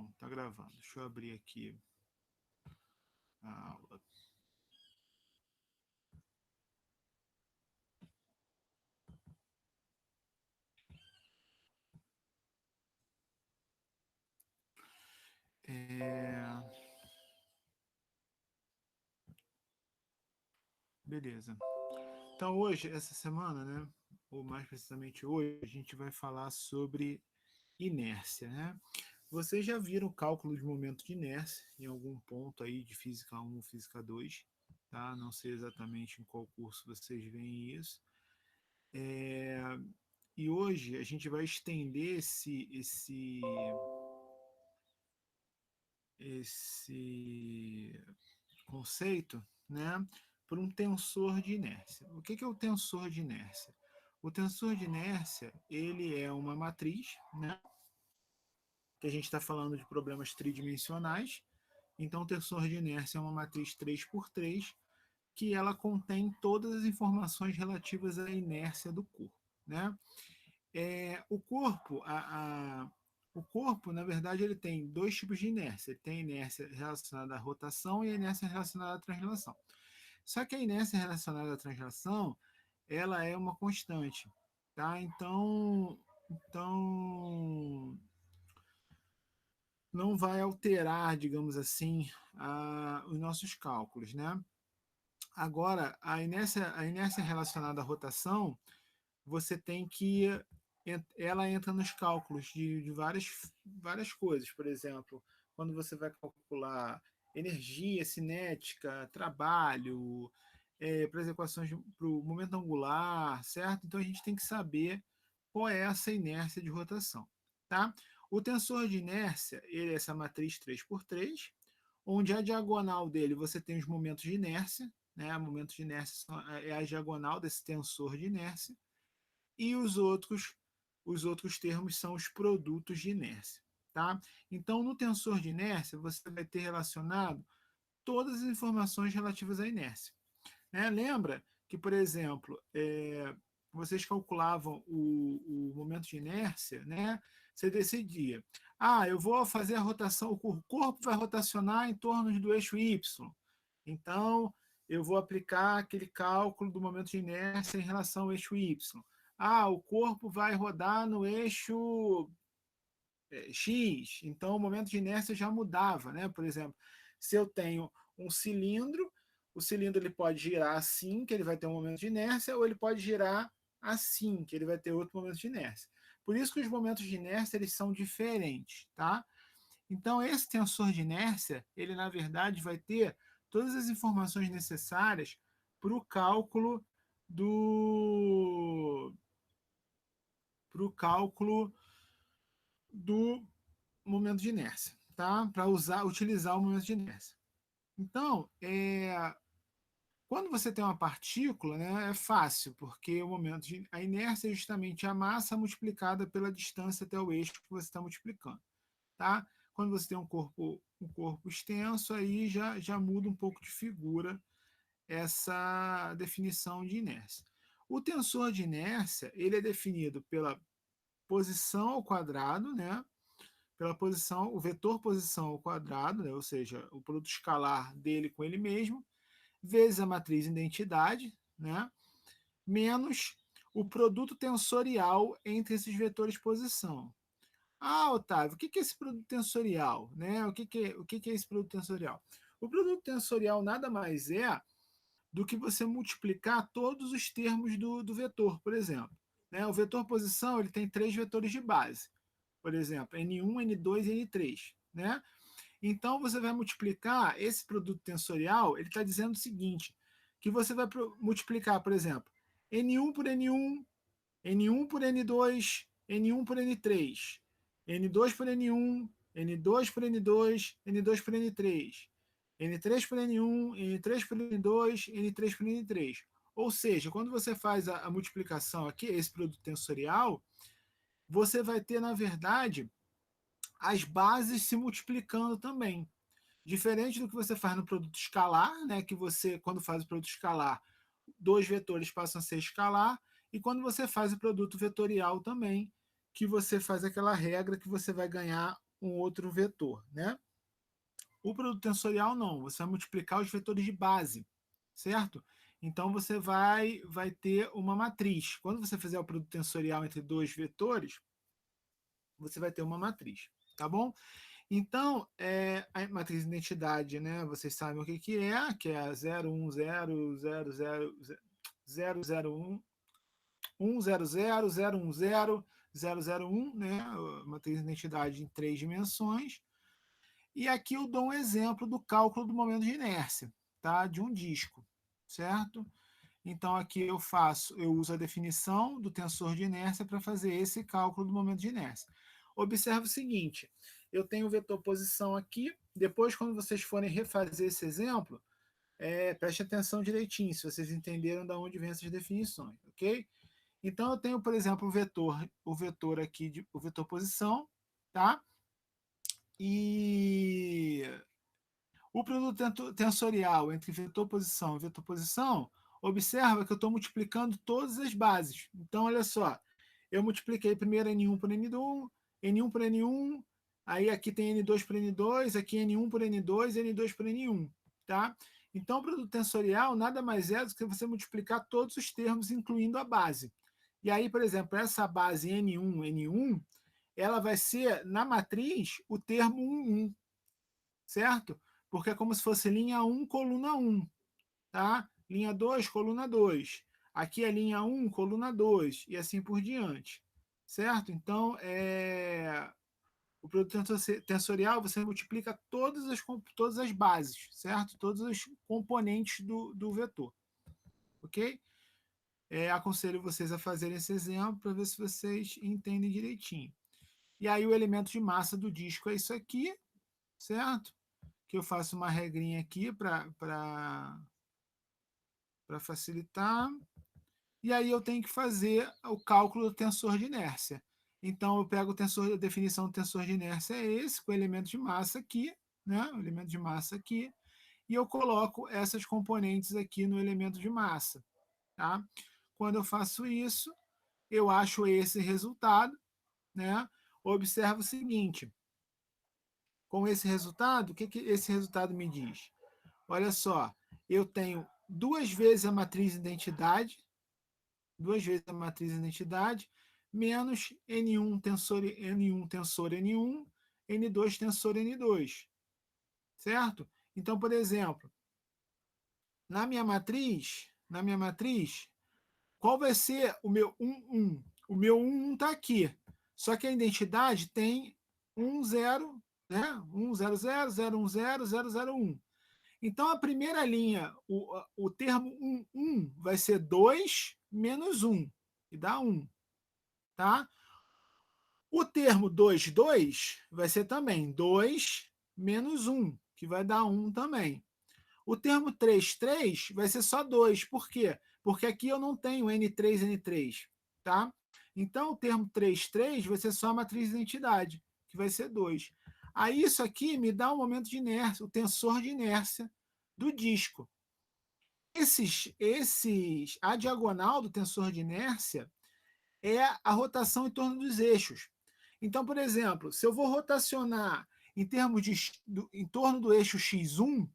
Pronto, tá gravando. Deixa eu abrir aqui a aula. Beleza. Então hoje, essa semana, né? Ou mais precisamente hoje, a gente vai falar sobre inércia, né? Vocês já viram o cálculo de momento de inércia em algum ponto aí de Física 1 ou Física 2, tá? Não sei exatamente em qual curso vocês veem isso. E hoje a gente vai estender esse conceito, né, por um tensor de inércia. O que é o tensor de inércia? O tensor de inércia, ele é uma matriz, né, que a gente está falando de problemas tridimensionais. Então, o tensor de inércia é uma matriz 3x3, que ela contém todas as informações relativas à inércia do corpo, né? O corpo, na verdade, ele tem dois tipos de inércia. Ele tem a inércia relacionada à rotação e a inércia relacionada à translação. Só que a inércia relacionada à translação, ela é uma constante, tá? Então não vai alterar, digamos assim, os nossos cálculos, né? Agora, a inércia relacionada à rotação, você tem que ela entra nos cálculos de várias coisas. Por exemplo, quando você vai calcular energia cinética, trabalho, para as equações para o momento angular, certo? Então a gente tem que saber qual é essa inércia de rotação, tá? O tensor de inércia, ele é essa matriz 3x3, onde a diagonal dele você tem os momentos de inércia, né? Momentos de inércia é a diagonal desse tensor de inércia, e os outros termos são os produtos de inércia, tá? Então, no tensor de inércia, você vai ter relacionado todas as informações relativas à inércia, né? Lembra que, por exemplo, vocês calculavam o momento de inércia, né? Você decidia, eu vou fazer a rotação, o corpo vai rotacionar em torno do eixo Y, então eu vou aplicar aquele cálculo do momento de inércia em relação ao eixo Y. O corpo vai rodar no eixo X, então o momento de inércia já mudava, né? Por exemplo, se eu tenho um cilindro, o cilindro ele pode girar assim, que ele vai ter um momento de inércia, ou ele pode girar assim, que ele vai ter outro momento de inércia. Por isso que os momentos de inércia eles são diferentes, tá? Então esse tensor de inércia, ele na verdade vai ter todas as informações necessárias para o cálculo do do momento de inércia, tá? Para utilizar o momento de inércia. Então, quando você tem uma partícula, né, é fácil, porque a inércia é justamente a massa multiplicada pela distância até o eixo que você está multiplicando, tá? Quando você tem um corpo extenso, aí já muda um pouco de figura essa definição de inércia. O tensor de inércia, ele é definido pela posição ao quadrado, né? Pela posição, o vetor posição ao quadrado, né? Ou seja, o produto escalar dele com ele mesmo, vezes a matriz identidade, né? Menos o produto tensorial entre esses vetores posição. Otávio, o que é esse produto tensorial? Né? O que é esse produto tensorial? O produto tensorial nada mais é do que você multiplicar todos os termos do vetor, por exemplo. Né? O vetor posição ele tem 3 vetores de base, por exemplo, N1, N2 e N3. Né? Então, você vai multiplicar esse produto tensorial, ele está dizendo o seguinte, que você vai multiplicar, por exemplo, N1 por N1, N1 por N2, N1 por N3, N2 por N1, N2 por N2, N2 por N3, N3 por N1, N3 por N2, N3 por N3. Ou seja, quando você faz a multiplicação aqui, esse produto tensorial, você vai ter, na verdade, as bases se multiplicando também. Diferente do que você faz no produto escalar, né, que você, quando faz o produto escalar, 2 vetores passam a ser escalar, e quando você faz o produto vetorial também, que você faz aquela regra que você vai ganhar um outro vetor, né? O produto tensorial não, você vai multiplicar os vetores de base, certo? Então você vai ter uma matriz. Quando você fizer o produto tensorial entre dois vetores, você vai ter uma matriz, tá bom? Então, a matriz de identidade, né? Vocês sabem o que é a 010000001 100001001, né? A matriz de identidade em 3 dimensões. E aqui eu dou um exemplo do cálculo do momento de inércia, tá? De um disco, certo? Então aqui eu uso a definição do tensor de inércia para fazer esse cálculo do momento de inércia. Observe o seguinte, eu tenho o vetor posição aqui, depois quando vocês forem refazer esse exemplo, preste atenção direitinho, se vocês entenderam de onde vem essas definições, ok? Então eu tenho, por exemplo, o vetor aqui, o vetor posição, tá? E o produto tensorial entre vetor posição e vetor posição, observa que eu estou multiplicando todas as bases. Então, olha só, eu multipliquei primeiro N1 por N1, N1 por N1, aí aqui tem N2 por N2, aqui N1 por N2, N2 por N1, tá? Então, o produto tensorial nada mais é do que você multiplicar todos os termos, incluindo a base. E aí, por exemplo, essa base N1, N1, ela vai ser, na matriz, o termo 1, 1, certo? Porque é como se fosse linha 1, coluna 1, tá? Linha 2, coluna 2. Aqui é linha 1, coluna 2, e assim por diante, certo? Então, o produto tensorial, você multiplica todas as bases, certo? Todos os componentes do vetor, ok? Aconselho vocês a fazerem esse exemplo para ver se vocês entendem direitinho. E aí o elemento de massa do disco é isso aqui, certo? Que eu faço uma regrinha aqui para facilitar. E aí eu tenho que fazer o cálculo do tensor de inércia. Então eu pego a definição do tensor de inércia é esse, com o elemento de massa aqui, né? O elemento de massa aqui, e eu coloco essas componentes aqui no elemento de massa, tá? Quando eu faço isso, eu acho esse resultado, né? Observa o seguinte, com esse resultado, o que esse resultado me diz? Olha só, eu tenho duas vezes a matriz identidade, menos N1 tensor N1, N2 tensor N2, certo? Então, por exemplo, na minha matriz, qual vai ser o meu 1, 1? O meu 1 está aqui, só que a identidade tem 1, 0, né? 1, 0, 0, 0, 1, 0, 0, 0, 1. Então, a primeira linha, o termo 1, 1 vai ser 2 menos 1, que dá 1. Tá? O termo 2, 2 vai ser também 2 menos 1, que vai dar 1 também. O termo 3, 3 vai ser só 2. Por quê? Porque aqui eu não tenho N3, N3. Tá? Então, o termo 3, 3 vai ser só a matriz de identidade, que vai ser 2. Aí, isso aqui me dá o momento de inércia, o tensor de inércia do disco. A diagonal do tensor de inércia é a rotação em torno dos eixos. Então, por exemplo, se eu vou rotacionar em torno do eixo x1,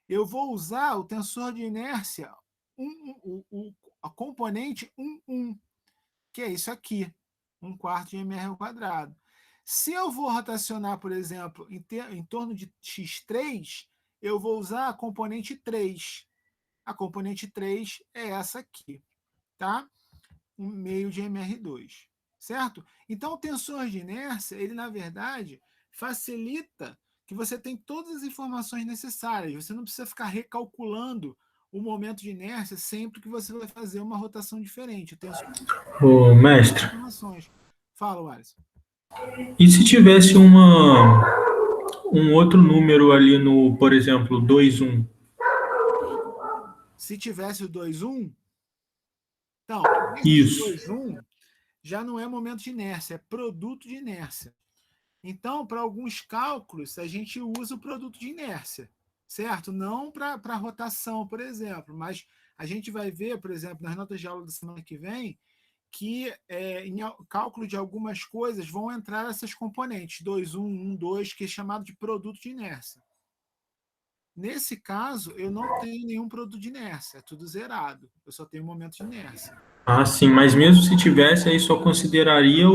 eu vou usar o tensor de inércia, a componente 1, 1, que é isso aqui, 1/4 de mr ao quadrado. Se eu vou rotacionar, por exemplo, em torno de x3, eu vou usar a componente 3. A componente 3 é essa aqui, tá? 1/2 de mr2, certo? Então, o tensor de inércia, ele, na verdade, facilita que você tem todas as informações necessárias. Você não precisa ficar recalculando o momento de inércia sempre que você vai fazer uma rotação diferente. O tensor Ô, mestre, informações. Fala, Alisson. e se tivesse um outro número ali no, por exemplo, 21? Se tivesse o 2, 1, então, esse Isso. 2, 1 já não é momento de inércia, é produto de inércia. Então, para alguns cálculos, a gente usa o produto de inércia, certo? Não para rotação, por exemplo, mas a gente vai ver, por exemplo, nas notas de aula da semana que vem, que em cálculo de algumas coisas vão entrar essas componentes, 2, 1, 1, 2, que é chamado de produto de inércia. Nesse caso, eu não tenho nenhum produto de inércia, é tudo zerado. Eu só tenho um momento de inércia. Ah, sim, mas mesmo se tivesse, aí só consideraria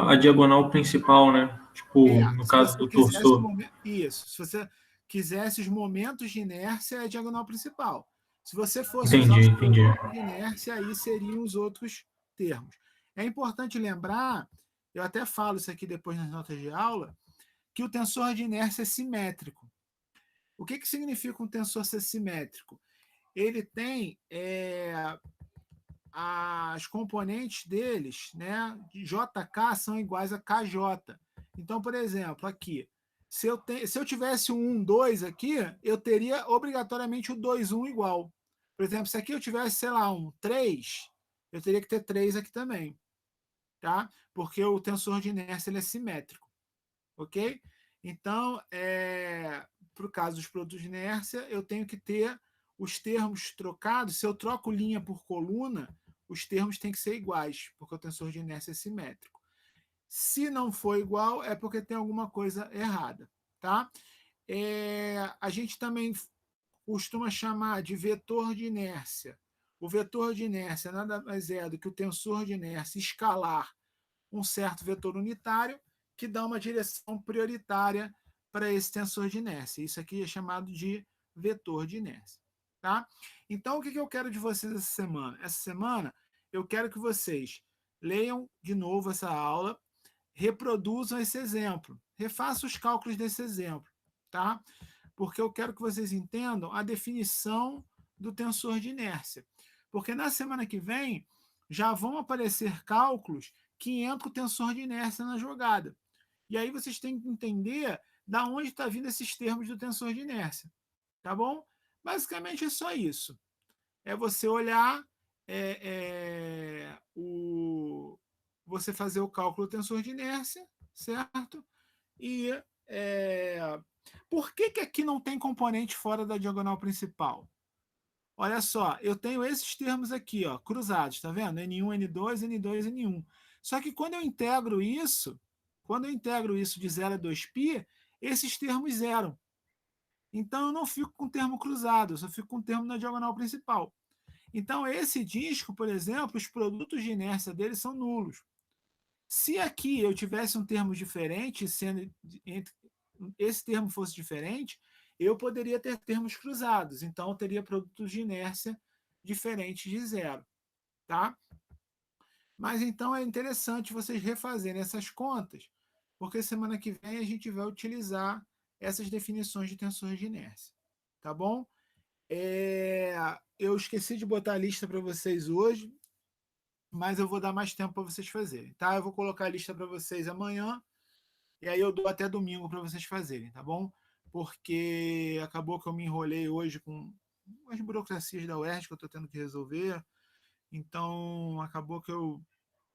a diagonal principal, né? Tipo, no Se caso você do quisesse torsor. isso, se você quisesse os momentos de inércia, é a diagonal principal. Se você fosse usar Entendi, os entendi. produtos de inércia, aí seriam os outros termos. É importante lembrar, eu até falo isso aqui depois nas notas de aula, que o tensor de inércia é simétrico. O que significa um tensor ser simétrico? Ele tem as componentes deles, né, de JK são iguais a KJ. Então, por exemplo, aqui, se eu tivesse um 1, 2 aqui, eu teria obrigatoriamente o 2, 1 igual. Por exemplo, se aqui eu tivesse, sei lá, um 3, eu teria que ter 3 aqui também, tá? Porque o tensor de inércia ele é simétrico, ok? Então, para o caso dos produtos de inércia, eu tenho que ter os termos trocados. Se eu troco linha por coluna, os termos têm que ser iguais, porque o tensor de inércia é simétrico. Se não for igual, é porque tem alguma coisa errada, tá? A gente também costuma chamar de vetor de inércia. O vetor de inércia nada mais é do que o tensor de inércia escalar um certo vetor unitário que dá uma direção prioritária para esse tensor de inércia. Isso aqui é chamado de vetor de inércia. Tá? Então, o que eu quero de vocês essa semana? Essa semana, eu quero que vocês leiam de novo essa aula, reproduzam esse exemplo, refaçam os cálculos desse exemplo, tá? Porque eu quero que vocês entendam a definição do tensor de inércia. Porque na semana que vem já vão aparecer cálculos que entram o tensor de inércia na jogada. E aí vocês têm que entender da onde está vindo esses termos do tensor de inércia. Tá bom? Basicamente é só isso. É você olhar você fazer o cálculo do tensor de inércia, certo? E por que aqui não tem componente fora da diagonal principal? Olha só, eu tenho esses termos aqui, ó, cruzados, tá vendo? N1, N2, N2, N1. Só que quando eu integro isso de 0 a 2π, esses termos zeram. Então eu não fico com o termo cruzado, eu só fico com o termo na diagonal principal. Então esse disco, por exemplo, os produtos de inércia dele são nulos. Se aqui eu tivesse um termo diferente, sendo esse termo fosse diferente, eu poderia ter termos cruzados. Então, eu teria produtos de inércia diferentes de zero. Tá? Mas então é interessante vocês refazerem essas contas, porque semana que vem a gente vai utilizar essas definições de tensores de inércia. Tá bom? Eu esqueci de botar a lista para vocês hoje, mas eu vou dar mais tempo para vocês fazerem. Tá? Eu vou colocar a lista para vocês amanhã. E aí eu dou até domingo para vocês fazerem, tá bom? Porque acabou que eu me enrolei hoje com as burocracias da UERJ que eu estou tendo que resolver. Então acabou que eu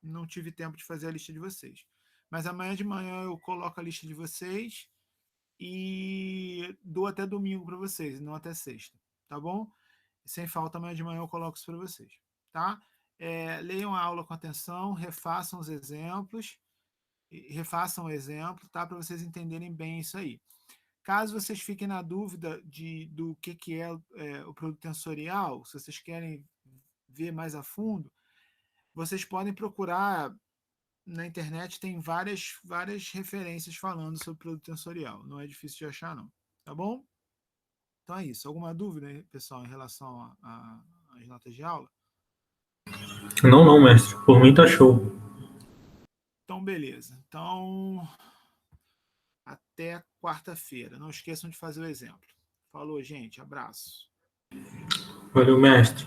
não tive tempo de fazer a lista de vocês. Mas amanhã de manhã eu coloco a lista de vocês e dou até domingo para vocês, não até sexta, tá bom? Sem falta, amanhã de manhã eu coloco isso para vocês, tá? Leiam a aula com atenção, refaçam os exemplos, refaçam o exemplo, tá? Para vocês entenderem bem isso aí. Caso vocês fiquem na dúvida do que é o produto tensorial, se vocês querem ver mais a fundo, vocês podem procurar na internet, tem várias referências falando sobre produto tensorial. Não é difícil de achar, não. Tá bom? Então é isso. Alguma dúvida, pessoal, em relação às notas de aula? Não, não, mestre. Por mim tá show. Então, beleza. Então, até quarta-feira. Não esqueçam de fazer o exemplo. Falou, gente. Abraço. Valeu, mestre.